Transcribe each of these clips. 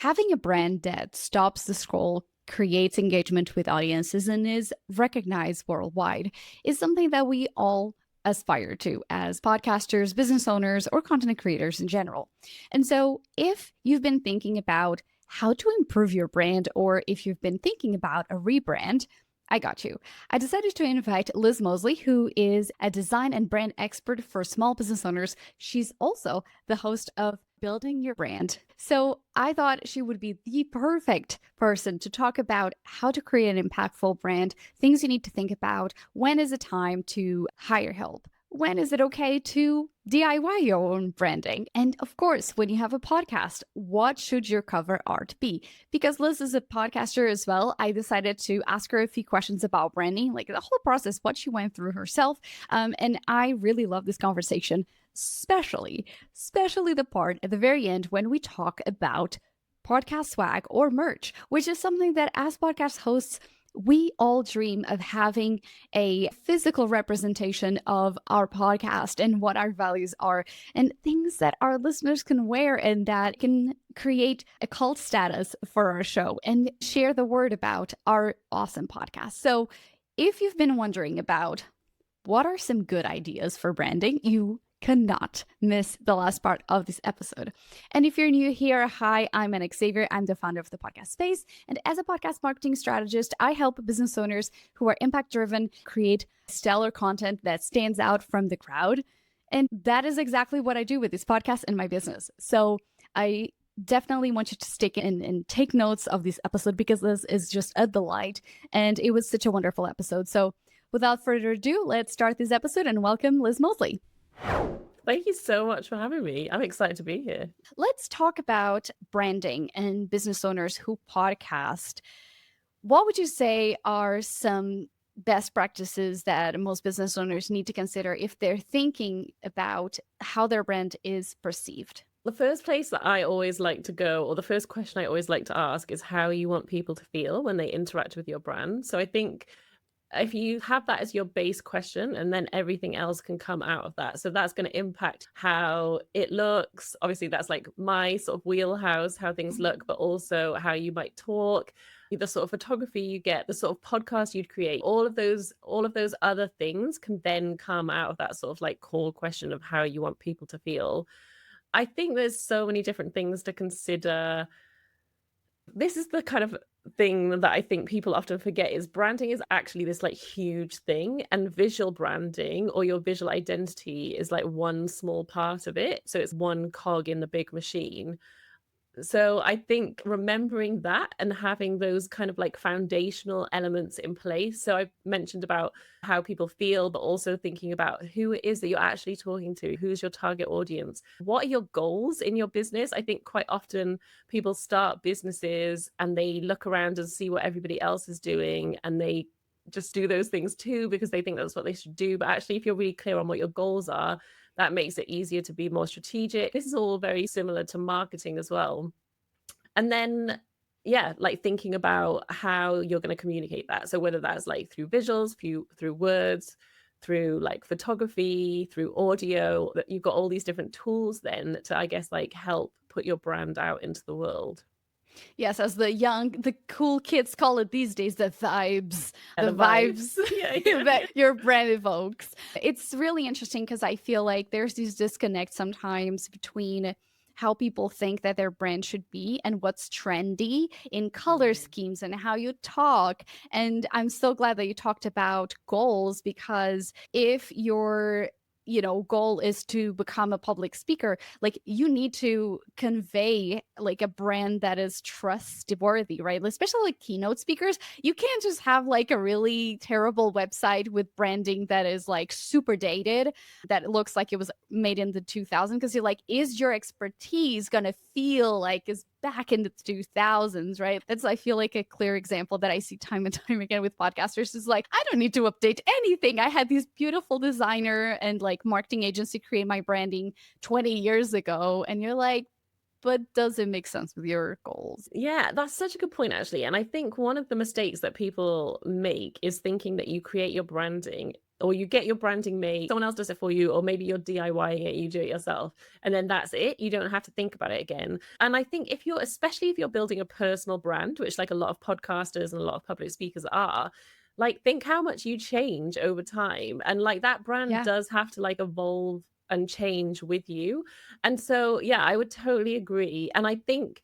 Having a brand that stops the scroll, creates engagement with audiences, and is recognized worldwide is something that we all aspire to as podcasters, business owners, or content creators in general. And so, if you've been thinking about how to improve your brand, or if you've been thinking about a rebrand, I got you. I decided to invite Liz Mosley, who is a design and brand expert for small business owners. She's also the host of Building Your Brand. So I thought she would be the perfect person to talk about how to create an impactful brand, things you need to think about, when is it time to hire help, when is it okay to DIY your own branding? And of course, when you have a podcast, what should your cover art be? Because Liz is a podcaster as well, I decided to ask her a few questions about branding, like the whole process, what she went through herself. And I really love this conversation, especially the part at the very end when we talk about podcast swag or merch, which is something that as podcast hosts, we all dream of having a physical representation of our podcast and what our values are, and things that our listeners can wear and that can create a cult status for our show and share the word about our awesome podcast. So if you've been wondering about what are some good ideas for branding, you cannot miss the last part of this episode. And if you're new here, hi, I'm Anna Xavier. I'm the founder of the podcast space. And as a podcast marketing strategist, I help business owners who are impact driven create stellar content that stands out from the crowd. And that is exactly what I do with this podcast and my business. So I definitely want you to stick in and take notes of this episode because this is just a delight. And it was such a wonderful episode. So without further ado, let's start this episode and welcome Liz Mosley. Thank you so much for having me. I'm excited to be here. Let's talk about branding and business owners who podcast. What would you say are some best practices that most business owners need to consider if they're thinking about how their brand is perceived? The first place that I always like to go, or the first question I always like to ask, is how you want people to feel when they interact with your brand. So I think if you have that as your base question, and then everything else can come out of that. So that's going to impact how it looks. Obviously, that's like my sort of wheelhouse, how things look, but also how you might talk, the sort of photography you get, the sort of podcast you'd create. All of those other things can then come out of that sort of like core question of how you want people to feel. I think there's so many different things to consider. This is the kind of thing that I think people often forget is branding is actually this like huge thing, and visual branding or your visual identity is like one small part of it. So it's one cog in the big machine. So I think remembering that and having those kind of like foundational elements in place. So I mentioned about how people feel, but also thinking about who it is that you're actually talking to, who's your target audience, what are your goals in your business. I think quite often people start businesses and they look around and see what everybody else is doing and they just do those things too because they think that's what they should do. But actually, if you're really clear on what your goals are, that makes it easier to be more strategic. This is all very similar to marketing as well. And then, yeah, like thinking about how you're going to communicate that. So whether that's like through visuals, through words, through like photography, through audio, that you've got all these different tools then to, I guess, like help put your brand out into the world. Yes, as the cool kids call it these days, the vibes, And the vibes Yeah. that your brand evokes. It's really interesting because I feel like there's this disconnect sometimes between how people think that their brand should be and what's trendy in color schemes and how you talk. And I'm so glad that you talked about goals, because if your goal is to become a public speaker, like you need to convey like a brand that is trustworthy, right? Especially like keynote speakers, you can't just have like a really terrible website with branding that is like super dated, that looks like it was made in the 2000s, because you're like, is your expertise gonna feel like is back in the 2000s, right? That's, I feel like, a clear example that I see time and time again with podcasters is like, I don't need to update anything. I had this beautiful designer and like marketing agency create my branding 20 years ago. And you're like, but does it make sense with your goals? Yeah, that's such a good point, actually. And I think one of the mistakes that people make is thinking that you create your branding or you get your branding made, someone else does it for you, or maybe you're DIYing it, you do it yourself, and then that's it. You don't have to think about it again. And I think especially if you're building a personal brand, which like a lot of podcasters and a lot of public speakers are, like think how much you change over time. And like that brand Yeah. does have to like evolve and change with you. And so, yeah, I would totally agree. And I think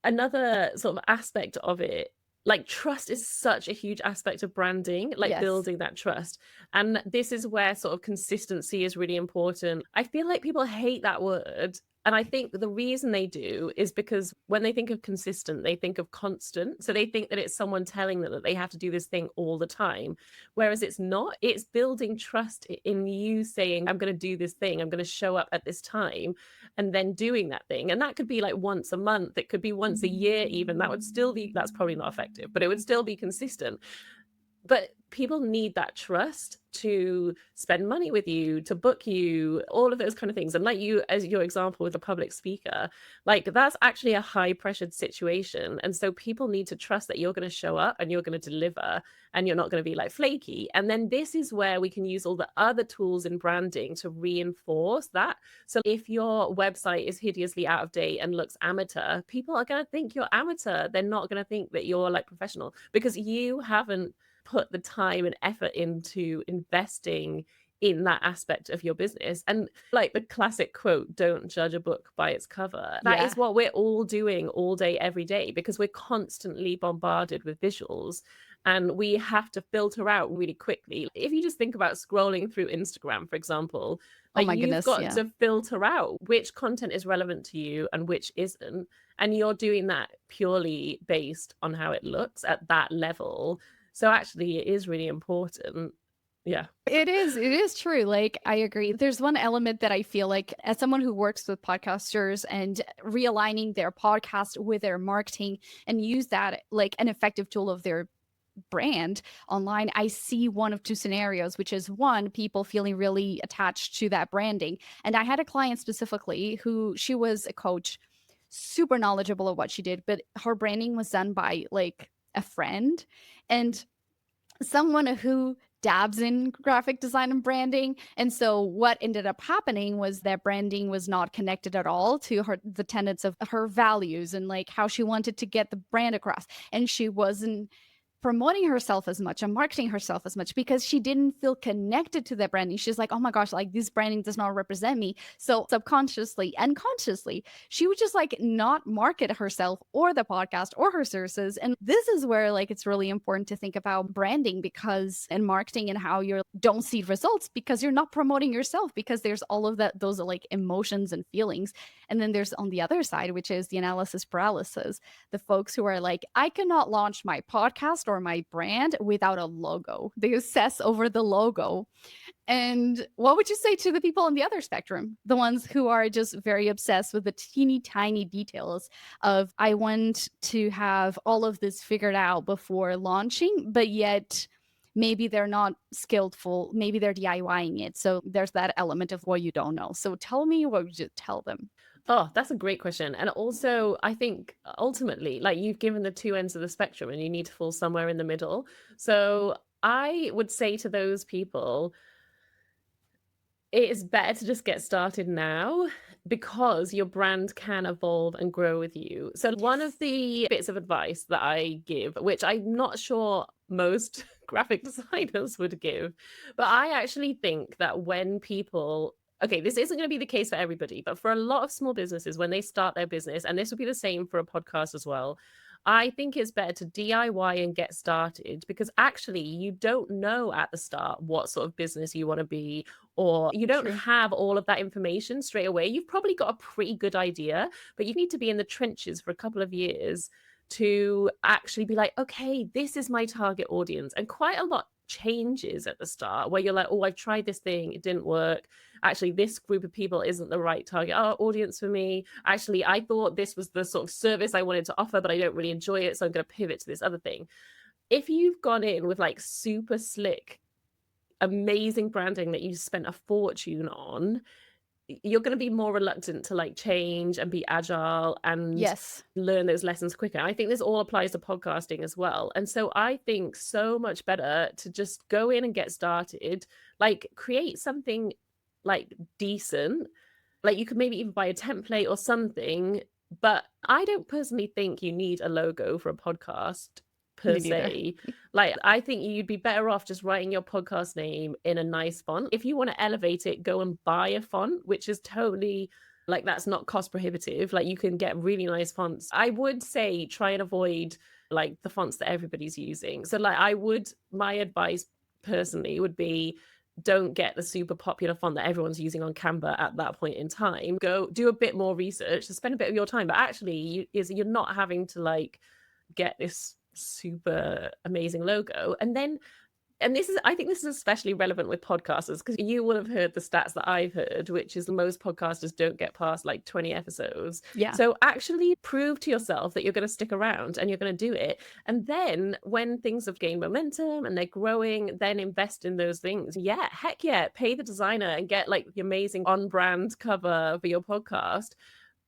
another sort of aspect of it, like trust is such a huge aspect of branding, like Yes. building that trust. And this is where sort of consistency is really important. I feel like people hate that word. And I think the reason they do is because when they think of consistent, they think of constant. So they think that it's someone telling them that they have to do this thing all the time. Whereas it's not, it's building trust in you saying, I'm going to do this thing, I'm going to show up at this time, and then doing that thing. And that could be like once a month, it could be once a year, even. That would still be, that's probably not effective, but it would still be consistent. But people need that trust to spend money with you, to book you, all of those kind of things. And like you, as your example with a public speaker, like that's actually a high pressured situation. And so people need to trust that you're going to show up and you're going to deliver and you're not going to be like flaky. And then this is where we can use all the other tools in branding to reinforce that. So if your website is hideously out of date and looks amateur, people are going to think you're amateur. They're not going to think that you're like professional because you haven't put the time and effort into investing in that aspect of your business. And like the classic quote, don't judge a book by its cover. That Yeah. is what we're all doing all day, every day, because we're constantly bombarded with visuals and we have to filter out really quickly. If you just think about scrolling through Instagram, for example, Oh like my you've goodness. got Yeah. to filter out which content is relevant to you and which isn't. And you're doing that purely based on how it looks at that level. So actually, it is really important. Yeah. It is. It is true. Like, I agree. There's one element that I feel like, as someone who works with podcasters and realigning their podcast with their marketing and use that like an effective tool of their brand online, I see one of two scenarios, which is one, people feeling really attached to that branding. And I had a client specifically who she was a coach, super knowledgeable of what she did, but her branding was done by like a friend. And someone who dabs in graphic design and branding. And so what ended up happening was that branding was not connected at all to the tenets of her values and like how she wanted to get the brand across. And she wasn't promoting herself as much and marketing herself as much because she didn't feel connected to that branding. She's like, oh my gosh, like this branding does not represent me. So subconsciously and consciously, she would just like not market herself or the podcast or her services. And this is where like it's really important to think about branding because and marketing and how you don't see results because you're not promoting yourself because there's all of that, those like emotions and feelings. And then there's on the other side, which is the analysis paralysis, the folks who are like, I cannot launch my podcast or my brand without a logo. They obsess over the logo. And what would you say to the people on the other spectrum? The ones who are just very obsessed with the teeny tiny details of, I want to have all of this figured out before launching, but yet maybe they're not skillful. Maybe they're DIYing it. So there's that element of what you don't know. So tell me what would you tell them? Oh, that's a great question. And also, I think ultimately, like you've given the two ends of the spectrum and you need to fall somewhere in the middle. So I would say to those people, it is better to just get started now because your brand can evolve and grow with you. So, one of the bits of advice that I give, which I'm not sure most graphic designers would give, but I actually think that when people, okay, this isn't going to be the case for everybody, but for a lot of small businesses, when they start their business, and this would be the same for a podcast as well, I think it's better to DIY and get started because actually you don't know at the start what sort of business you want to be, or you don't True. have all of that information straight away. You've probably got a pretty good idea, but you need to be in the trenches for a couple of years to actually be like, okay, this is my target audience. And quite a lot changes at the start where you're like, oh, I've tried this thing, it didn't work. Actually, this group of people isn't the right target audience for me. Actually, I thought this was the sort of service I wanted to offer, but I don't really enjoy it. So I'm going to pivot to this other thing. If you've gone in with like super slick, amazing branding that you spent a fortune on, you're going to be more reluctant to like change and be agile and Yes. learn those lessons quicker. I think this all applies to podcasting as well. And so I think so much better to just go in and get started, like create something like decent. Like you could maybe even buy a template or something, but I don't personally think you need a logo for a podcast per Me neither. se. Like I think you'd be better off just writing your podcast name in a nice font. If you want to elevate it, go and buy a font, which is totally like that's not cost prohibitive. Like you can get really nice fonts. I would say try and avoid like the fonts that everybody's using. So like my advice personally would be don't get the super popular font that everyone's using on Canva at that point in time. Go do a bit more research, to spend a bit of your time, but actually you're not having to like get this super amazing logo. And this is, I think this is especially relevant with podcasters because you will have heard the stats that I've heard, which is most podcasters don't get past like 20 episodes. Yeah. So actually prove to yourself that you're going to stick around and you're going to do it. And then when things have gained momentum and they're growing, then invest in those things. Yeah, heck yeah, pay the designer and get like the amazing on-brand cover for your podcast.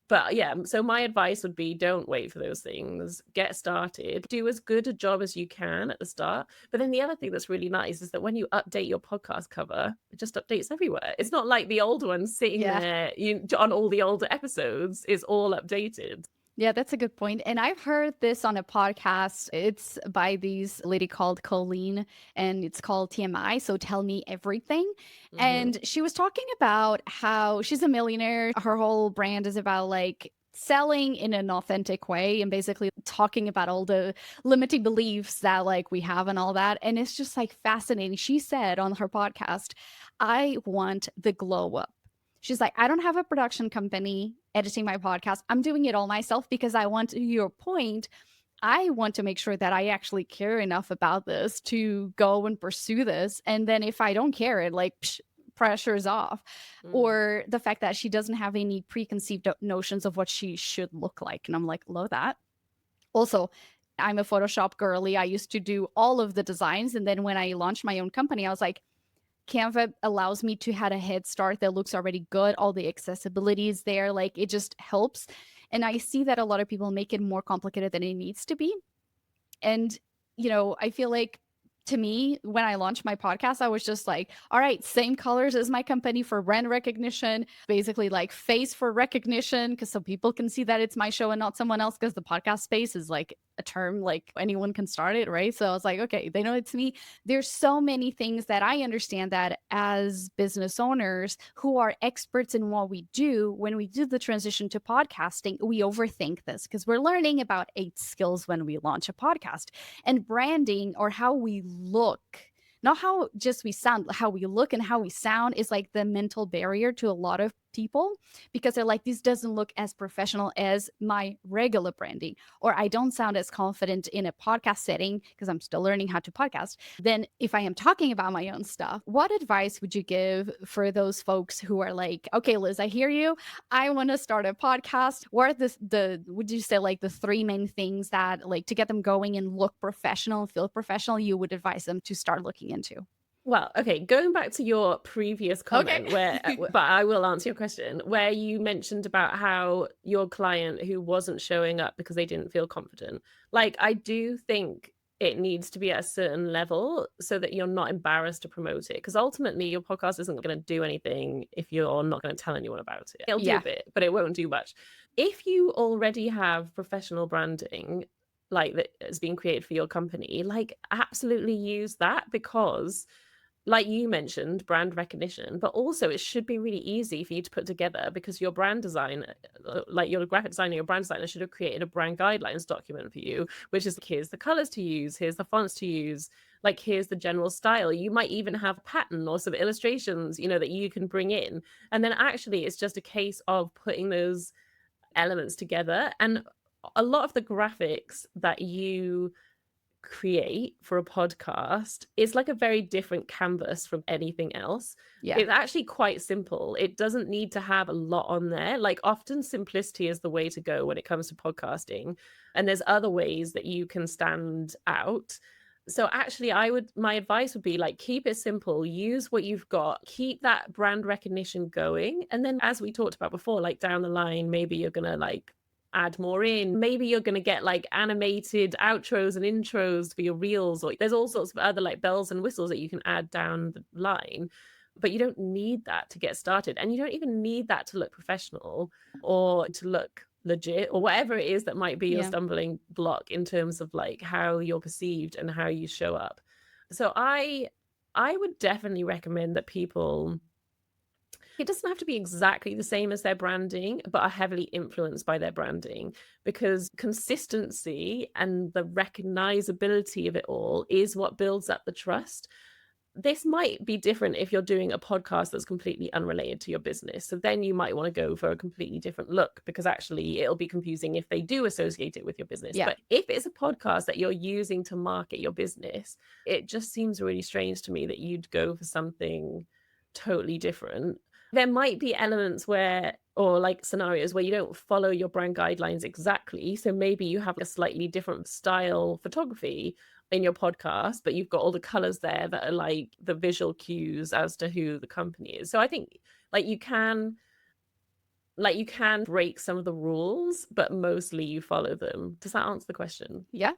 But yeah, so my advice would be don't wait for those things. Get started. Do as good a job as you can at the start. But then the other thing that's really nice is that when you update your podcast cover, it just updates everywhere. It's not like the old one sitting there on all the older episodes is all updated. Yeah, that's a good point. And I've heard this on a podcast. It's by this lady called Colleen, and it's called TMI. So Tell Me Everything. And she was talking about how she's a millionaire. Her whole brand is about like selling in an authentic way and basically talking about all the limiting beliefs that like we have and all that. And it's just like fascinating. She said on her podcast, I want the glow up. She's like, I don't have a production company editing my podcast. I'm doing it all myself because I want, to your point, I want to make sure that I actually care enough about this to go and pursue this. And then if I don't care, it like pressure's off. Or the fact that she doesn't have any preconceived notions of what she should look like. And I'm like, love that. Also, I'm a Photoshop girly. I used to do all of the designs. And then when I launched my own company, I was like, Canva allows me to have a head start that looks already good. All the accessibility is there. Like it just helps. And I see that a lot of people make it more complicated than it needs to be. And, you know, I feel like to me, when I launched my podcast, I was just like, all right, same colors as my company for brand recognition, basically like face for recognition, because so people can see that it's my show and not someone else, because the podcast space is like a term like anyone can start it, right? So I was like, okay, they know it's me. There's so many things that I understand that as business owners who are experts in what we do, when we do the transition to podcasting, we overthink this because we're learning about 8 skills when we launch a podcast. And branding, or how we look, not how just we sound, how we look and how we sound, is like the mental barrier to a lot of people, because they're like, this doesn't look as professional as my regular branding, or I don't sound as confident in a podcast setting because I'm still learning how to podcast than if I am talking about my own stuff. What advice would you give for those folks who are like, okay, Liz, I hear you, I want to start a podcast? What are the would you say like the 3 main things that like to get them going and look professional, feel professional, you would advise them to start looking into? Well, okay, going back to your previous comment where, but I will answer your question, where you mentioned about how your client who wasn't showing up because they didn't feel confident. Like, I do think it needs to be at a certain level so that you're not embarrassed to promote it. Because ultimately, your podcast isn't going to do anything if you're not going to tell anyone about it. It'll do a bit, but it won't do much. If you already have professional branding, like that has been created for your company, like absolutely use that, because like you mentioned, brand recognition, but also it should be really easy for you to put together, because your brand design, like your graphic designer, your brand designer should have created a brand guidelines document for you, which is here's the colors to use, here's the fonts to use, like here's the general style. You might even have a pattern or some illustrations, you know, that you can bring in. And then actually it's just a case of putting those elements together. And a lot of the graphics that you create for a podcast is like a very different canvas from anything else. It's actually quite simple. It doesn't need to have a lot on there. Like often simplicity is the way to go when it comes to podcasting, and there's other ways that you can stand out. So actually my advice would be like, keep it simple, use what you've got, keep that brand recognition going. And then as we talked about before, like down the line, maybe you're going to like add more in. Maybe you're going to get like animated outros and intros for your reels, or there's all sorts of other like bells and whistles that you can add down the line. But you don't need that to get started. And you don't even need that to look professional or to look legit or whatever it is that might be your stumbling block in terms of like how you're perceived and how you show up. So I would definitely recommend that people, it doesn't have to be exactly the same as their branding, but are heavily influenced by their branding, because consistency and the recognizability of it all is what builds up the trust. This might be different if you're doing a podcast that's completely unrelated to your business. So then you might want to go for a completely different look, because actually it'll be confusing if they do associate it with your business. Yeah. But if it's a podcast that you're using to market your business, it just seems really strange to me that you'd go for something totally different. There might be elements where, or like scenarios where you don't follow your brand guidelines exactly. So maybe you have a slightly different style photography in your podcast, but you've got all the colors there that are like the visual cues as to who the company is. So I think like you can break some of the rules, but mostly you follow them. Does that answer the question? Yeah,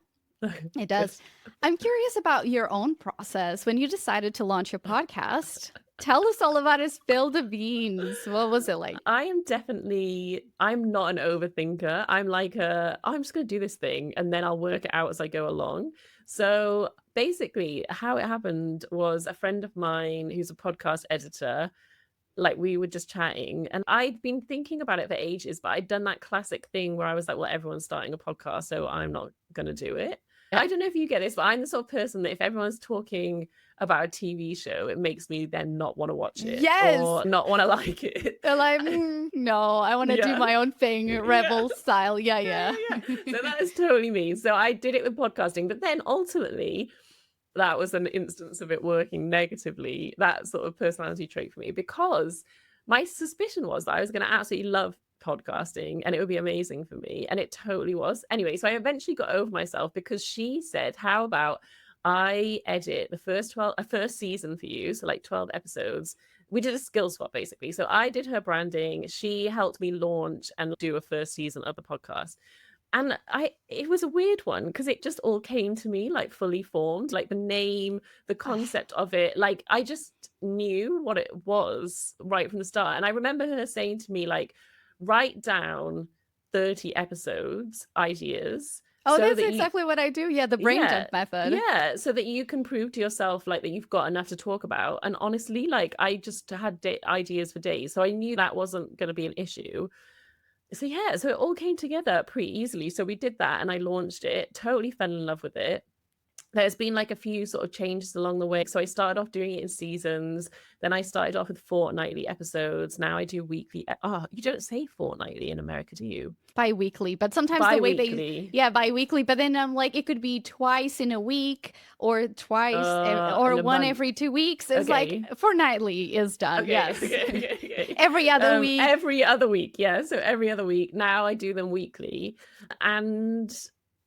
it does. I'm curious about your own process when you decided to launch your podcast. Tell us all about it. Spill the beans. What was it like? I'm not an overthinker. I'm like I'm just going to do this thing and then I'll work it out as I go along. So basically how it happened was a friend of mine who's a podcast editor, like we were just chatting and I'd been thinking about it for ages, but I'd done that classic thing where I was like, well, everyone's starting a podcast, so I'm not going to do it. I don't know if you get this, but I'm the sort of person that if everyone's talking about a TV show, it makes me then not want to watch it. Yes. Or not want to like it. They're like, no, I want to do my own thing, rebel style. Yeah. So that is totally me. So I did it with podcasting, but then ultimately that was an instance of it working negatively, that sort of personality trait for me, because my suspicion was that I was going to absolutely love podcasting and it would be amazing for me, and it totally was. Anyway, so I eventually got over myself because she said, how about I edit the first season for you, so like 12 episodes. We did a skill swap basically. So I did her branding, she helped me launch and do a first season of the podcast. And it was a weird one because it just all came to me like fully formed, like the name, the concept of it. Like I just knew what it was right from the start. And I remember her saying to me, like, write down 30 episodes, ideas. Oh, so that's exactly what I do. Yeah, the brain dump method. Yeah, so that you can prove to yourself like that you've got enough to talk about. And honestly, like I just had ideas for days. So I knew that wasn't going to be an issue. So yeah, so it all came together pretty easily. So we did that and I launched it, totally fell in love with it. There's been like a few sort of changes along the way. So I started off doing it in seasons. Then I started off with fortnightly episodes. Now I do weekly. You don't say fortnightly in America, do you? Bi-weekly, but sometimes the way bi-weekly. But then I'm like, it could be twice in a week or twice or one every 2 weeks. It's like fortnightly is done. Okay, yes. Okay. Every other week. Every other week. Yeah. So every other week. Now I do them weekly. And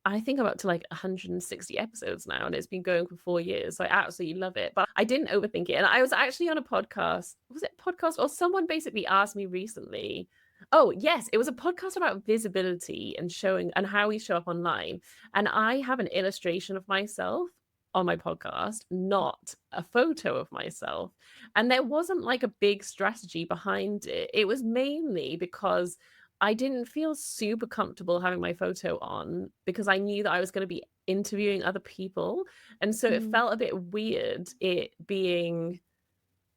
I think I'm up to like 160 episodes now, and it's been going for 4 years. So I absolutely love it. But I didn't overthink it. And I was actually on a podcast. Was it a podcast? Or someone basically asked me recently. Oh, yes. It was a podcast about visibility and showing and how we show up online. And I have an illustration of myself on my podcast, not a photo of myself. And there wasn't like a big strategy behind it. It was mainly because I didn't feel super comfortable having my photo on because I knew that I was going to be interviewing other people. And so it felt a bit weird it being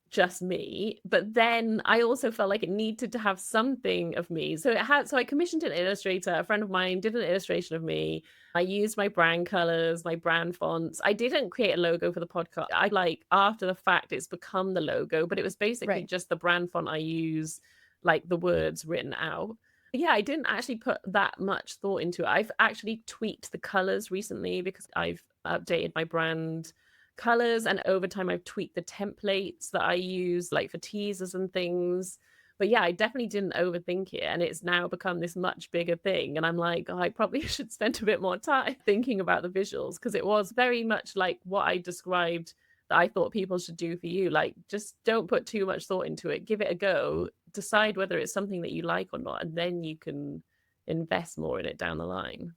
just me. But then I also felt like it needed to have something of me. So I commissioned an illustrator. A friend of mine did an illustration of me. I used my brand colors, my brand fonts. I didn't create a logo for the podcast. After the fact, it's become the logo, but it was basically just the brand font I use, like the words written out. Yeah, I didn't actually put that much thought into it. I've actually tweaked the colors recently because I've updated my brand colors, and over time I've tweaked the templates that I use like for teasers and things. But yeah, I definitely didn't overthink it. And it's now become this much bigger thing. And I'm like, oh, I probably should spend a bit more time thinking about the visuals, because it was very much like what I described that I thought people should do for you. Like, just don't put too much thought into it. Give it a go. Decide whether it's something that you like or not. And then you can invest more in it down the line.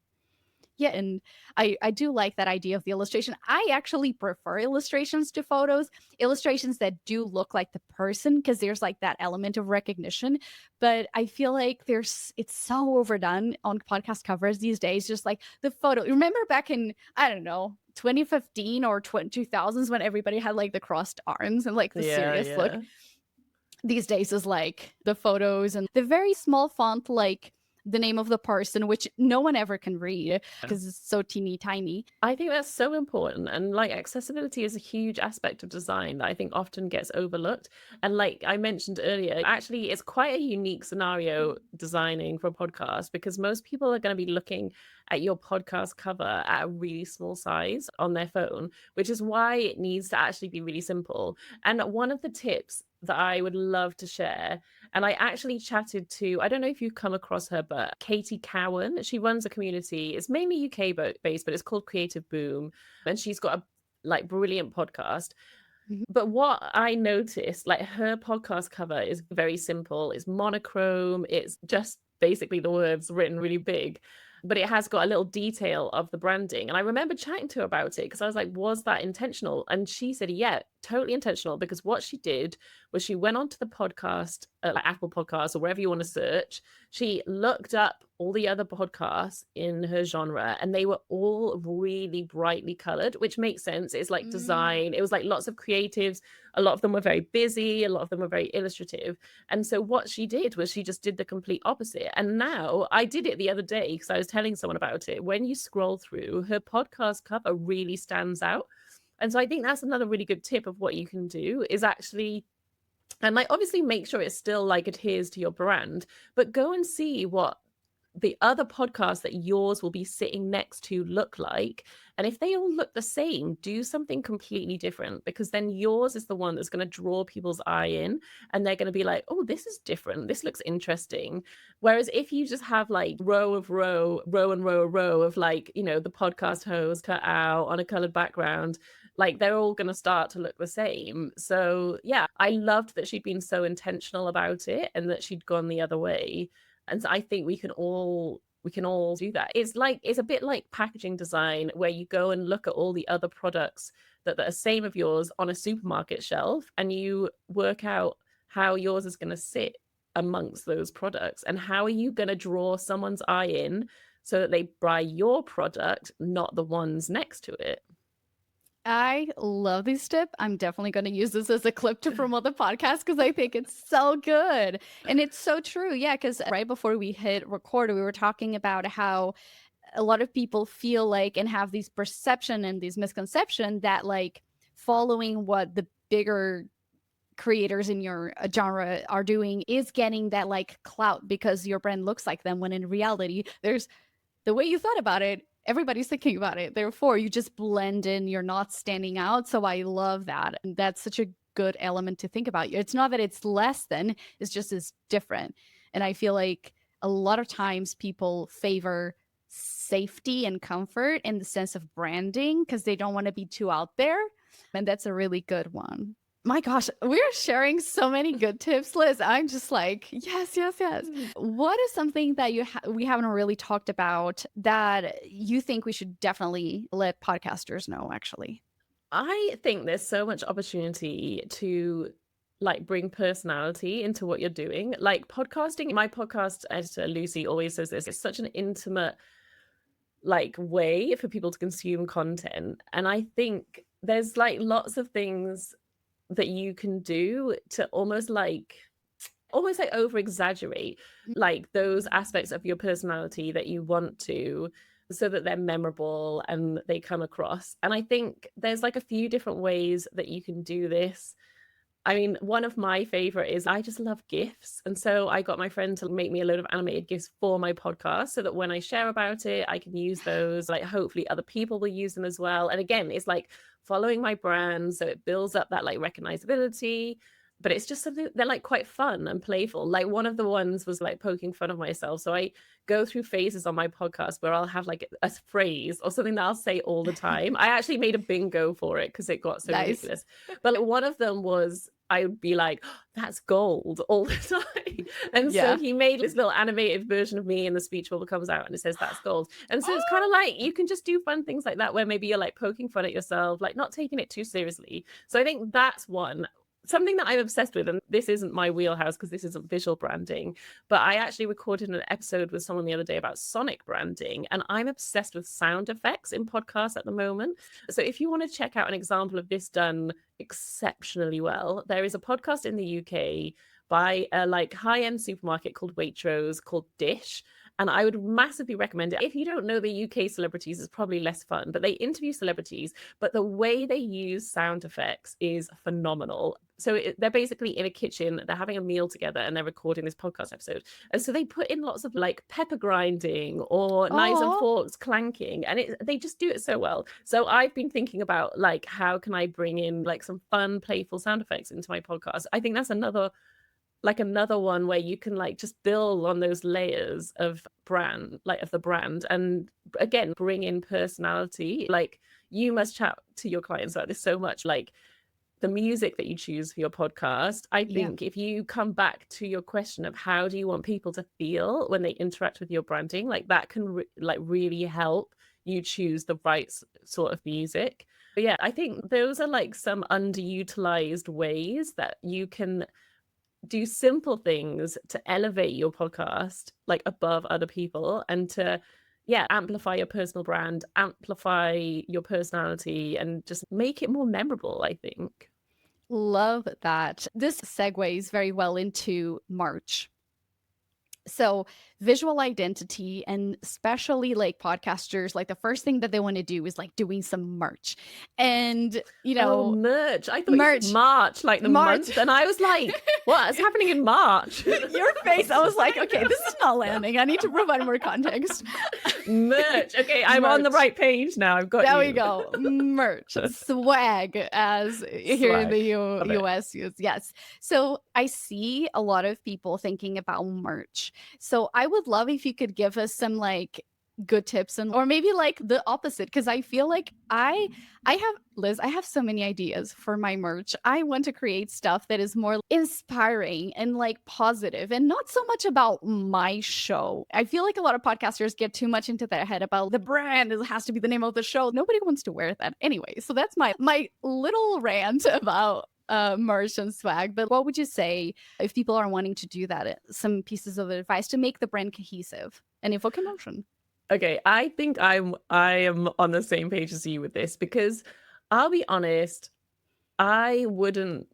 Yeah, and I do like that idea of the illustration. I actually prefer illustrations to photos, illustrations that do look like the person, because there's like that element of recognition. But I feel like it's so overdone on podcast covers these days. Just like the photo. Remember back in, I don't know, 2015 or 2000s, when everybody had like the crossed arms and like the serious look. Yeah. These days is like the photos and the very small font, like the name of the person, which no one ever can read because it's so teeny tiny. I think that's so important. And like, accessibility is a huge aspect of design that I think often gets overlooked. And like I mentioned earlier, actually, it's quite a unique scenario designing for a podcast, because most people are going to be looking at your podcast cover at a really small size on their phone, which is why it needs to actually be really simple. And one of the tips that I would love to share, and I actually chatted to, I don't know if you've come across her, but Katie Cowan. She runs a community. It's mainly UK based, but it's called Creative Boom. And she's got a like brilliant podcast. Mhm. But what I noticed, like, her podcast cover is very simple. It's monochrome. It's just basically the words written really big, but it has got a little detail of the branding. And I remember chatting to her about it, because I was like, was that intentional? And she said, yeah, totally intentional. Because what she did was she went onto the podcast, like Apple Podcasts or wherever you want to search. She looked up all the other podcasts in her genre, and they were all really brightly colored, which makes sense. It's like design. It was like lots of creatives. A lot of them were very busy. A lot of them were very illustrative. And so what she did was she just did the complete opposite. And now I did it the other day because I was telling someone about it. When you scroll through, her podcast cover really stands out. And so I think that's another really good tip of what you can do, is actually, and like, obviously make sure it still like adheres to your brand, but go and see what the other podcasts that yours will be sitting next to look like. And if they all look the same, do something completely different, because then yours is the one that's going to draw people's eye in, and they're going to be like, oh, this is different. This looks interesting. Whereas if you just have like row and row of like, you know, the podcast host cut out on a colored background, like they're all going to start to look the same. So yeah, I loved that she'd been so intentional about it and that she'd gone the other way. And so I think we can all do that. It's a bit like packaging design, where you go and look at all the other products that are same of yours on a supermarket shelf, and you work out how yours is going to sit amongst those products, and how are you going to draw someone's eye in so that they buy your product, not the ones next to it. I love this tip. I'm definitely going to use this as a clip to promote the podcast, because I think it's so good. And it's so true. Yeah, because right before we hit record, we were talking about how a lot of people feel like and have these perception and these misconception that like following what the bigger creators in your genre are doing is getting that like clout because your brand looks like them, when in reality, there's the way you thought about it, everybody's thinking about it. Therefore, you just blend in, you're not standing out. So I love that. And that's such a good element to think about. It's not that it's less than, it's just as different. And I feel like a lot of times people favor safety and comfort in the sense of branding because they don't want to be too out there. And that's a really good one. My gosh, we're sharing so many good tips, Liz. I'm just like, yes. What is something that we haven't really talked about that you think we should definitely let podcasters know, actually? I think there's so much opportunity to like bring personality into what you're doing. Like podcasting, my podcast editor, Lucy, always says this, it's such an intimate like way for people to consume content. And I think there's like lots of things that you can do to almost like over exaggerate like those aspects of your personality that you want to, so that they're memorable and they come across. And I think there's like a few different ways that you can do this. I mean, one of my favorite is I just love GIFs. And so I got my friend to make me a load of animated GIFs for my podcast, so that when I share about it, I can use those. Like, hopefully other people will use them as well. And again, it's like following my brand. So it builds up that like recognizability. but it's just something they're like quite fun and playful. Like one of the ones was like poking fun of myself. So I go through phases on my podcast where I'll have like a phrase or something that I'll say all the time. I actually made a bingo for it because it got so Nice. ridiculous. But like, one of them was I would be like, oh, that's gold all the time. And Yeah. so he made this little animated version of me and the speech bubble comes out and it says that's gold. And so it's kind of like you can just do fun things like that where maybe you're like poking fun at yourself, like not taking it too seriously. So I think that's one. Something that I'm obsessed with, and this isn't my wheelhouse because this isn't visual branding, but I actually recorded an episode with someone the other day about sonic branding, and I'm obsessed with sound effects in podcasts at the moment. So if you want to check out an example of this done exceptionally well, there is a podcast in the UK by a like high-end supermarket called Waitrose called Dish. And I would massively recommend it. If you don't know the UK celebrities, it's probably less fun, but they interview celebrities, but the way they use sound effects is phenomenal. So they're basically in a kitchen, they're having a meal together and they're recording this podcast episode. And so they put in lots of like pepper grinding or knives and forks clanking, and they just do it so well. So I've been thinking about like, how can I bring in like some fun, playful sound effects into my podcast? I think that's another one where you can like just build on those layers of the brand, and again bring in personality. Like you must chat to your clients about this so much, like the music that you choose for your podcast. I think if you come back to your question of how do you want people to feel when they interact with your branding, like that can really help you choose the right sort of music. But yeah, I think those are like some underutilized ways that you can do simple things to elevate your podcast like above other people, and to amplify your personal brand, amplify your personality, and just make it more memorable, I think. Love that. This segues very well into March. So visual identity, and especially like podcasters, like the first thing that they want to do is like doing some merch. And merch. I thought you said March, like the month, and I was like, what is happening in March? Your face, I was like, okay, this is not landing. I need to provide more context. Merch. Okay, I'm on the right page now. I've got there we go. Merch, swag, as here in the US use. Yes. So I see a lot of people thinking about merch. So I would love if you could give us some like good tips, and or maybe like the opposite, because I feel like I have so many ideas for my merch. I want to create stuff that is more inspiring and like positive, and not so much about my show. I feel like a lot of podcasters get too much into their head about the brand. It has to be the name of the show. Nobody wants to wear that anyway. So that's my little rant about merch and swag. But what would you say if people are wanting to do that? Some pieces of advice to make the brand cohesive and evoke emotion. Okay, I think I am on the same page as you with this, because I'll be honest, I wouldn't,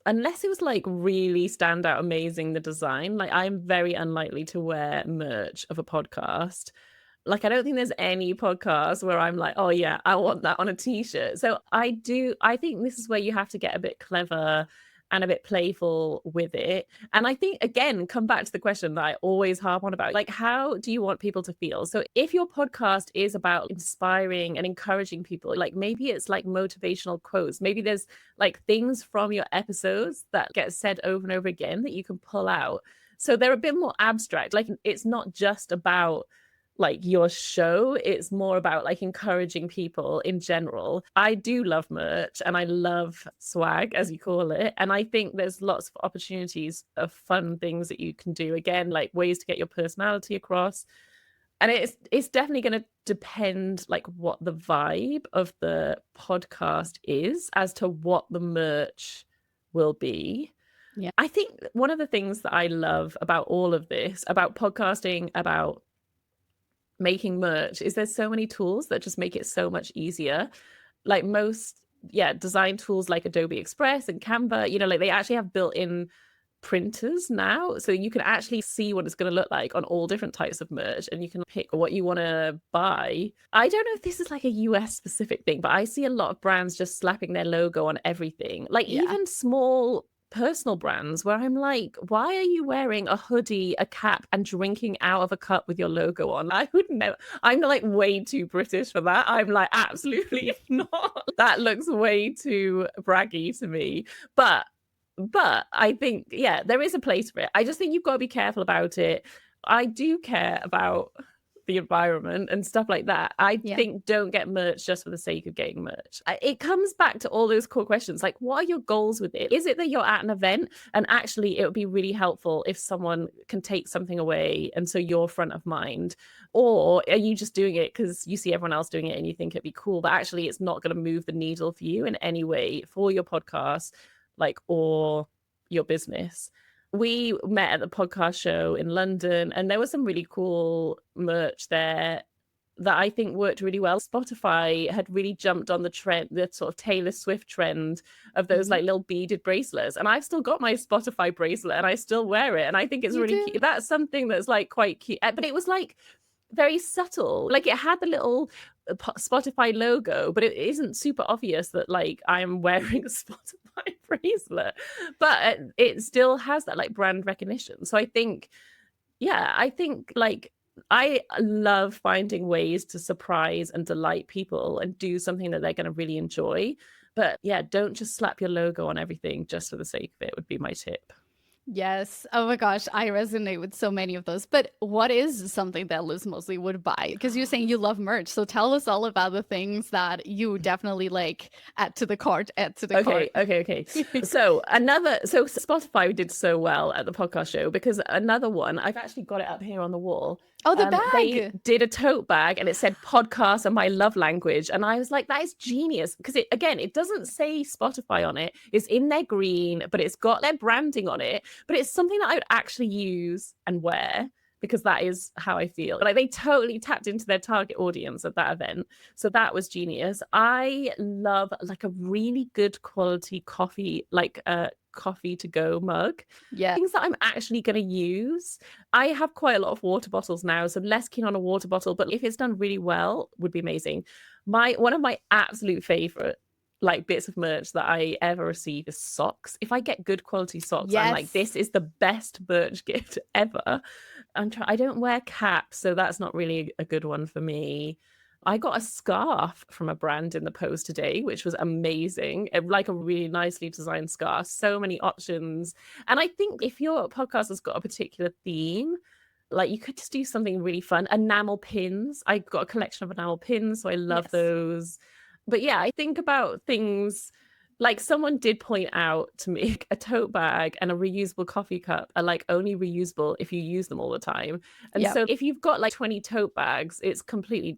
unless it was like really stand out amazing, the design, like I'm very unlikely to wear merch of a podcast. Like I don't think there's any podcast where I'm like, oh yeah, I want that on a t-shirt. So I think this is where you have to get a bit clever and a bit playful with it. And I think, again, come back to the question that I always harp on about, like, how do you want people to feel? So if your podcast is about inspiring and encouraging people, like maybe it's like motivational quotes, maybe there's like things from your episodes that get said over and over again that you can pull out. So they're a bit more abstract. Like it's not just about like your show, it's more about like encouraging people in general. I do love merch and I love swag, as you call it, and I think there's lots of opportunities of fun things that you can do, again, like ways to get your personality across. And it's definitely going to depend like what the vibe of the podcast is as to what the merch will be. Yeah, I think one of the things that I love about all of this, about podcasting, about making merch, is there's so many tools that just make it so much easier. Like most design tools like Adobe Express and Canva, like they actually have built-in printers now, so you can actually see what it's going to look like on all different types of merch, and you can pick what you want to buy. I don't know if this is like a US specific thing, but I see a lot of brands just slapping their logo on everything, like even small personal brands where I'm like, why are you wearing a hoodie, a cap, and drinking out of a cup with your logo on? I would never. I'm like way too British for that. I'm like, absolutely not. That looks way too braggy to me. But But I think, yeah, there is a place for it. I just think you've got to be careful about it. I do care about the environment and stuff like that. I Yeah. think don't get merch just for the sake of getting merch. It comes back to all those core questions. Like, what are your goals with it? Is it that you're at an event and actually it would be really helpful if someone can take something away and so you're front of mind? Or are you just doing it because you see everyone else doing it and you think it'd be cool, but actually it's not going to move the needle for you in any way for your podcast, like, or your business? We met at the podcast show in London and there was some really cool merch there that I think worked really well. Spotify had really jumped on the trend, the sort of Taylor Swift trend of those like little beaded bracelets. And I've still got my Spotify bracelet and I still wear it. And I think it's really cute. That's something that's like quite cute. But it was like very subtle. Like it had the little Spotify logo, but it isn't super obvious that like I'm wearing a Spotify bracelet, but it still has that like brand recognition. So I think, yeah, I think like I love finding ways to surprise and delight people and do something that they're going to really enjoy. But yeah, don't just slap your logo on everything just for the sake of it, would be my tip. Yes. Oh my gosh, I resonate with so many of those. But what is something that Liz Mosley would buy? Because you're saying you love merch. So tell us all about the things that you definitely like add to the cart, Okay. So Spotify did so well at the podcast show because another one, I've actually got it up here on the wall. Oh, the They bag. did a tote bag and it said podcast and my love language. And I was like, that is genius. Because it doesn't say Spotify on it. It's in their green, but it's got their branding on it. But it's something that I would actually use and wear because that is how I feel. Like they totally tapped into their target audience at that event. So that was genius. I love like a really good quality coffee, like a coffee to go mug. Yeah. Things that I'm actually going to use. I have quite a lot of water bottles now, so I'm less keen on a water bottle, but if it's done really well, would be amazing. One of my absolute favorite like bits of merch that I ever receive is socks. If I get good quality socks, I'm like, this is the best merch gift ever. I don't wear caps, so that's not really a good one for me. I got a scarf from a brand in the post today, which was amazing. Like a really nicely designed scarf. So many options. And I think if your podcast has got a particular theme, like you could just do something really fun. Enamel pins. I got a collection of enamel pins, so I love those. But yeah, I think about things like someone did point out to me a tote bag and a reusable coffee cup are like only reusable if you use them all the time. And so if you've got like 20 tote bags, it's completely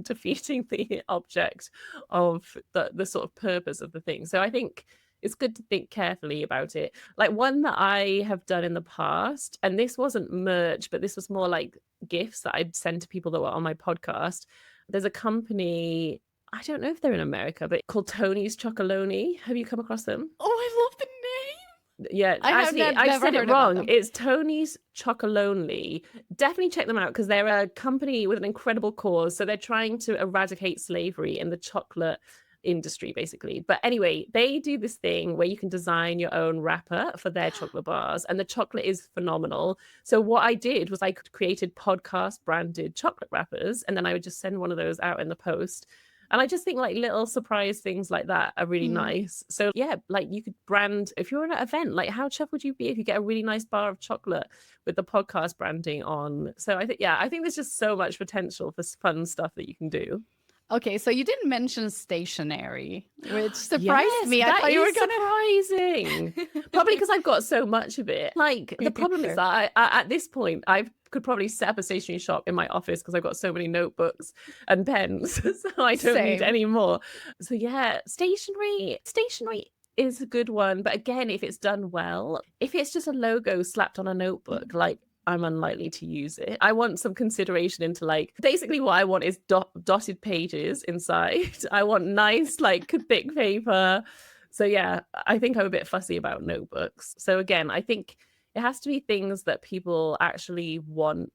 defeating the object of the sort of purpose of the thing. So I think it's good to think carefully about it. Like one that I have done in the past, and this wasn't merch, but this was more like gifts that I'd send to people that were on my podcast. There's a company, I don't know if they're in America, but called Tony's Chocolonely. Have you come across them? Oh, I love the name. Yeah, Actually, I said it wrong. It's Tony's Chocolonely. Definitely check them out because they're a company with an incredible cause. So they're trying to eradicate slavery in the chocolate industry, basically. But anyway, they do this thing where you can design your own wrapper for their chocolate bars, and the chocolate is phenomenal. So what I did was I created podcast branded chocolate wrappers, and then I would just send one of those out in the post. And I just think like little surprise things like that are really nice. So yeah, like you could brand, if you're at an event, like how chuffed would you be if you get a really nice bar of chocolate with the podcast branding on? So I think there's just so much potential for fun stuff that you can do. Okay, so you didn't mention stationery, which surprised me. I thought you were surprising. Probably because I've got so much of it. Like the problem is that I at this point I could probably set up a stationery shop in my office because I've got so many notebooks and pens, so I don't need any more. So yeah, stationery is a good one, but again, if it's done well, if it's just a logo slapped on a notebook, like I'm unlikely to use it. I want some consideration into like, basically what I want is dotted pages inside. I want nice, like thick paper. So yeah, I think I'm a bit fussy about notebooks. So again, I think it has to be things that people actually want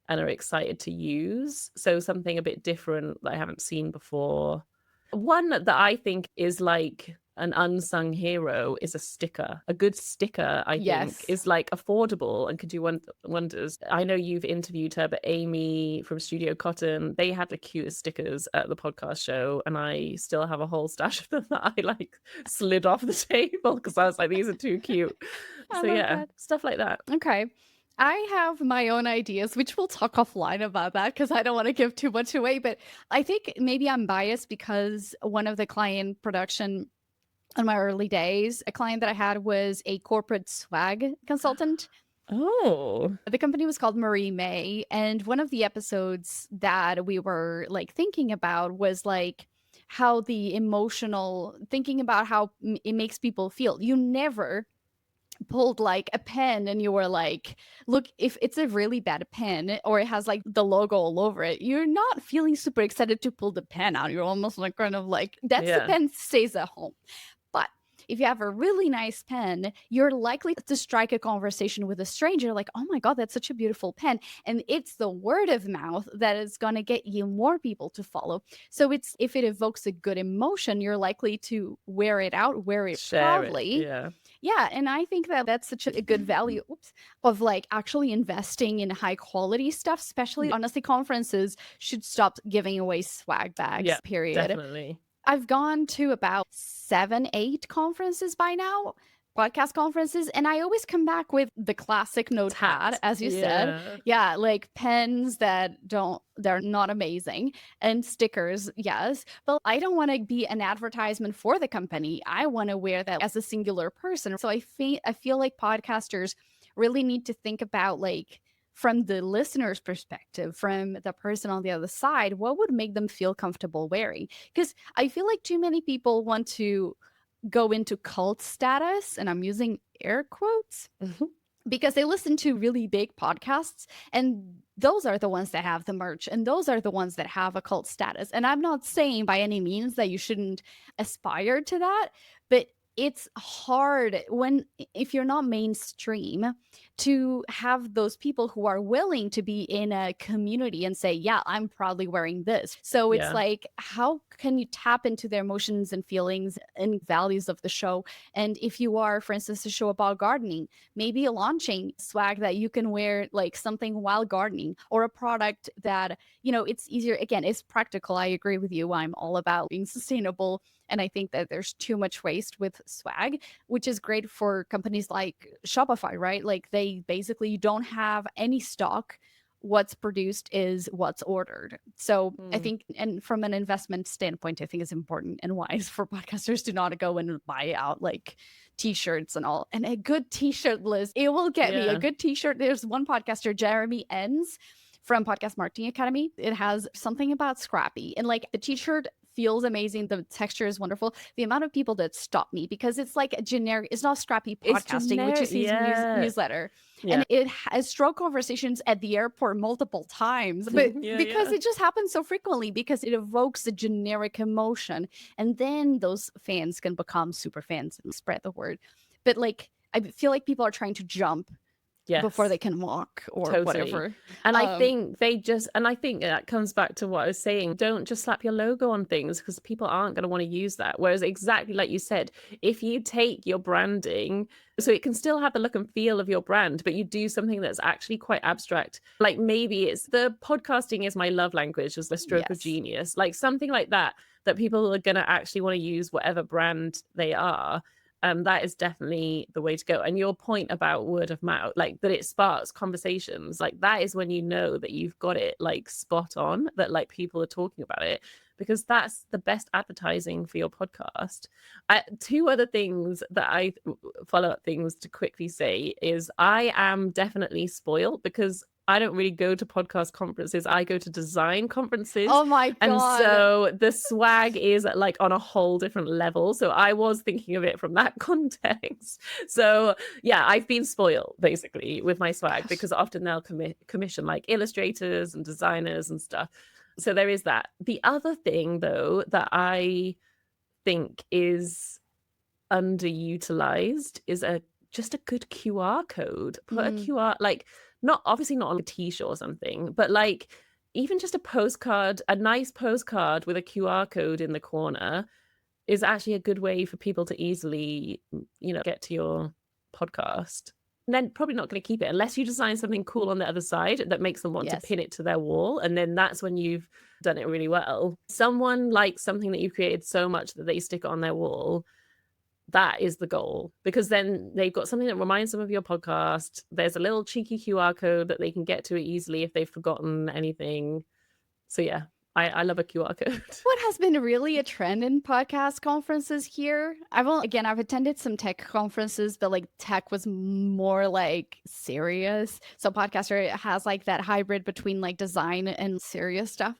and are excited to use. So something a bit different that I haven't seen before. One that I think is like an unsung hero is a sticker. A good sticker, I think, Yes. is like affordable and could do wonders. I know you've interviewed her, but Amy from Studio Cotton, they had the cutest stickers at the podcast show, and I still have a whole stash of them that I like slid off the table because I was like, these are too cute. I So love yeah, that. stuff like that. Okay. I have my own ideas, which we'll talk offline about that because I don't want to give too much away. But I think maybe I'm biased because one of the client production in my early days, a client that I had was a corporate swag consultant. Oh, The company was called Marie May. And one of the episodes that we were like thinking about was like how the emotional, thinking about how it makes people feel. You never pulled like a pen and you were like, look, if it's a really bad pen or it has like the logo all over it, you're not feeling super excited to pull the pen out. You're almost like kind of like, that's the yeah. pen stays at home. But if you have a really nice pen, you're likely to strike a conversation with a stranger like, oh my God, that's such a beautiful pen. And it's the word of mouth that is going to get you more people to follow. So it's, if it evokes a good emotion, you're likely to wear it out, wear it Share it. proudly. Yeah. Yeah, and I think that that's such a good value of like actually investing in high quality stuff, especially honestly, conferences should stop giving away swag bags, Yeah, period. definitely. I've gone to about 7, 8 conferences by now, podcast conferences, and I always come back with the classic notepad, Tat. as you said. Yeah, like pens they're not amazing, and stickers, yes. But I don't want to be an advertisement for the company. I want to wear that as a singular person. So I feel like podcasters really need to think about like, from the listener's perspective, from the person on the other side, what would make them feel comfortable wearing? Because I feel like too many people want to go into cult status, and I'm using air quotes, because they listen to really big podcasts, and those are the ones that have the merch, and those are the ones that have a cult status. And I'm not saying by any means that you shouldn't aspire to that, but it's hard if you're not mainstream to have those people who are willing to be in a community and say, yeah, I'm proudly wearing this. So it's like, how can you tap into their emotions and feelings and values of the show? And if you are, for instance, a show about gardening, maybe launching swag that you can wear, like something while gardening, or a product that, it's easier. Again, it's practical. I agree with you. I'm all about being sustainable. And I think that there's too much waste with swag, which is great for companies like Shopify, right? Like they basically don't have any stock. What's produced is what's ordered. So I think, and from an investment standpoint, I think it's important and wise for podcasters to not go and buy out like t-shirts and all. And a good t-shirt, Liz, it will get me a good t-shirt. There's one podcaster, Jeremy Enns from Podcast Marketing Academy. It has something about Scrappy, and like the t-shirt feels amazing. The texture is wonderful. The amount of people that stop me because it's like a generic, it's not Scrappy Podcasting, which you see newsletter. And it has stroke conversations at the airport multiple times, but because it just happens so frequently, because it evokes a generic emotion. And then those fans can become super fans and spread the word. But like, I feel like people are trying to jump before they can walk or whatever. And I think that comes back to what I was saying. Don't just slap your logo on things, because people aren't going to want to use that. Whereas exactly like you said, if you take your branding, so it can still have the look and feel of your brand, but you do something that's actually quite abstract. Like maybe it's the podcasting is my love language, as the stroke of genius, like something like that people are going to actually want to use whatever brand they are. That is definitely the way to go. And your point about word of mouth, like that it sparks conversations, like that is when you know that you've got it like spot on, that like people are talking about it, because that's the best advertising for your podcast. Two other things that I follow up things to quickly say is I am definitely spoiled because I don't really go to podcast conferences. I go to design conferences. Oh my God. And so the swag is like on a whole different level. So I was thinking of it from that context. So yeah, I've been spoiled basically with my swag because often they'll commission like illustrators and designers and stuff. So there is that. The other thing though that I think is underutilized is just a good QR code. Put a QR, like not obviously not on a t-shirt or something, but like even just a postcard, a nice postcard with a QR code in the corner is actually a good way for people to easily, get to your podcast. And then probably not going to keep it unless you design something cool on the other side that makes them want to pin it to their wall. And then that's when you've done it really well. Someone likes something that you've created so much that they stick it on their wall. That is the goal, because then they've got something that reminds them of your podcast. There's a little cheeky QR code that they can get to it easily if they've forgotten anything. So yeah, I love a QR code. What has been really a trend in podcast conferences here? I've attended some tech conferences, but like tech was more like serious. So Podcaster has like that hybrid between like design and serious stuff.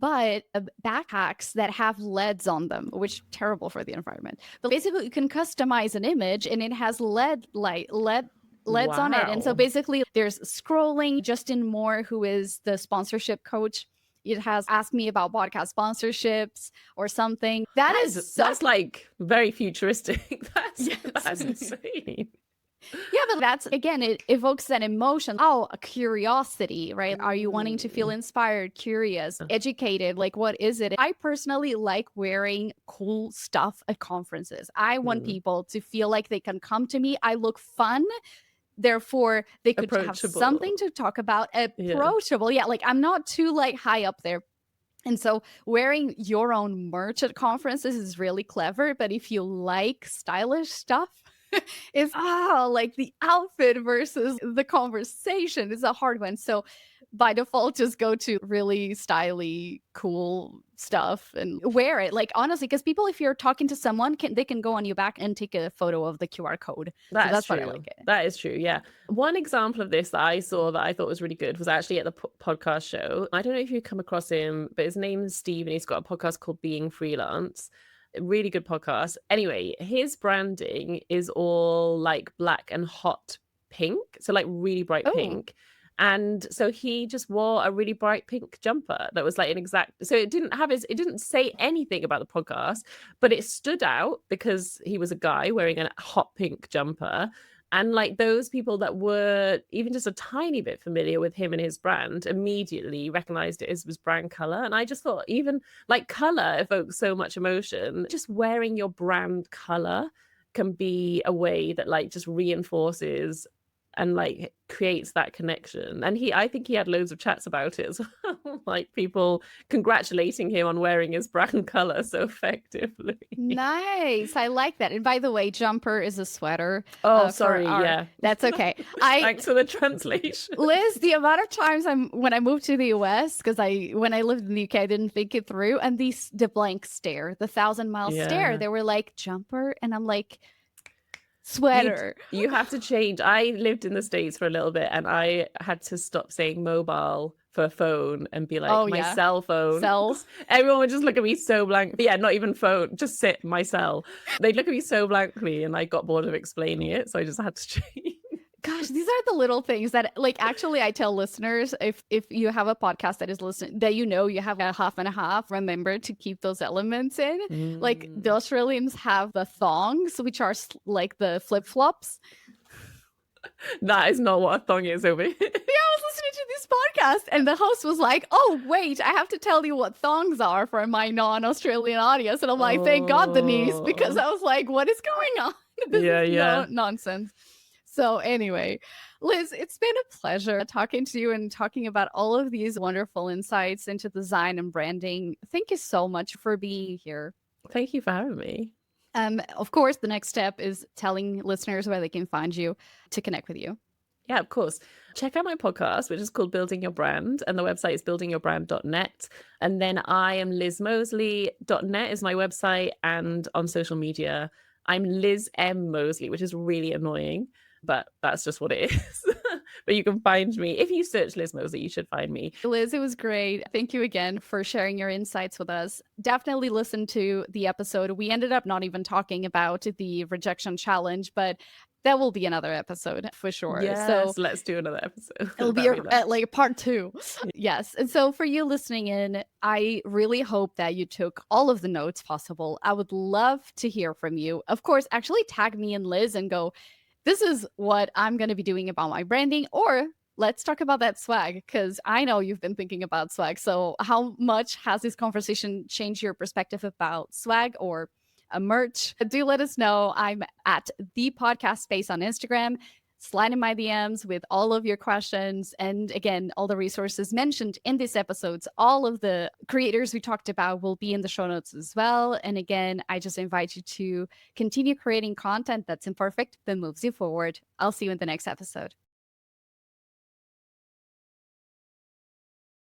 But backpacks that have LEDs on them, which is terrible for the environment. But basically you can customize an image and it has LEDs on it. And so basically there's scrolling. Justin Moore, who is the sponsorship coach, it has asked me about podcast sponsorships or something. That's like very futuristic. That's insane. Yeah, but that's, again, it evokes that emotion. Oh, a curiosity, right? Are you wanting to feel inspired, curious, educated? Like, what is it? I personally like wearing cool stuff at conferences. I want people to feel like they can come to me. I look fun. Therefore, they could have something to talk about. Approachable. Yeah, like I'm not too like high up there. And so wearing your own merch at conferences is really clever. But if you like stylish stuff, it's like the outfit versus the conversation is a hard one. So by default, just go to really stylish, cool stuff and wear it. Like, honestly, because people, if you're talking to someone, they can go on your back and take a photo of the QR code. That's true. What I like it. That is true. Yeah. One example of this that I saw that I thought was really good was actually at the podcast show. I don't know if you come across him, but his name is Steve and he's got a podcast called Being Freelance. Really good podcast. Anyway, his branding is all like black and hot pink. So like really bright pink. And so he just wore a really bright pink jumper that was like an exact, so it didn't say anything about the podcast, but it stood out because he was a guy wearing a hot pink jumper. And like those people that were even just a tiny bit familiar with him and his brand immediately recognized it as his brand color. And I just thought even like color evokes so much emotion. Just wearing your brand color can be a way that like just reinforces and like creates that connection. And I think he had loads of chats about it as well, like people congratulating him on wearing his brand color so effectively. Nice. I like that. And by the way, jumper is a sweater. Sorry. Yeah, that's okay. Thanks for the translation. Liz, the amount of times when I moved to the US, because when I lived in the UK, I didn't think it through. And the blank stare, the 1,000-mile stare, they were like jumper. And I'm like, sweater. You have to change. I lived in the States for a little bit and I had to stop saying mobile for phone and be like my cell phone. Cells. Everyone would just look at me so blank. Yeah, not even phone, just sit my cell. They'd look at me so blankly and I got bored of explaining it, so I just had to change. Gosh, these are the little things that, like, actually I tell listeners, if you have a podcast that is listening, that you have a half and a half, remember to keep those elements in. Like, the Australians have the thongs, which are like the flip-flops. That is not what a thong is over here. Yeah, I was listening to this podcast and the host was like, oh, wait, I have to tell you what thongs are for my non-Australian audience. And I'm like, thank God, Denise, because I was like, what is going on? This is no nonsense. So anyway, Liz, it's been a pleasure talking to you and talking about all of these wonderful insights into design and branding. Thank you so much for being here. Thank you for having me. Of course, the next step is telling listeners where they can find you to connect with you. Yeah, of course. Check out my podcast, which is called Building Your Brand. And the website is buildingyourbrand.net. And then I am Liz Mosley.net is my website. And on social media, I'm Liz M. Mosley, which is really annoying, but that's just what it is. But you can find me. If you search Liz Mosley, you should find me. Liz, it was great. Thank you again for sharing your insights with us. Definitely listen to the episode. We ended up not even talking about the rejection challenge, but that will be another episode for sure. Yes, so let's do another episode. It'll be like part 2. Yes. And so for you listening in, I really hope that you took all of the notes possible. I would love to hear from you. Of course, actually tag me and Liz and go, this is what I'm going to be doing about my branding, or let's talk about that swag, because I know you've been thinking about swag. So how much has this conversation changed your perspective about swag or merch, do let us know. I'm at the podcast space on Instagram. Slide in my DMs with all of your questions. And again, all the resources mentioned in these episodes, all of the creators we talked about will be in the show notes as well. And again, I just invite you to continue creating content that's imperfect, but moves you forward. I'll see you in the next episode.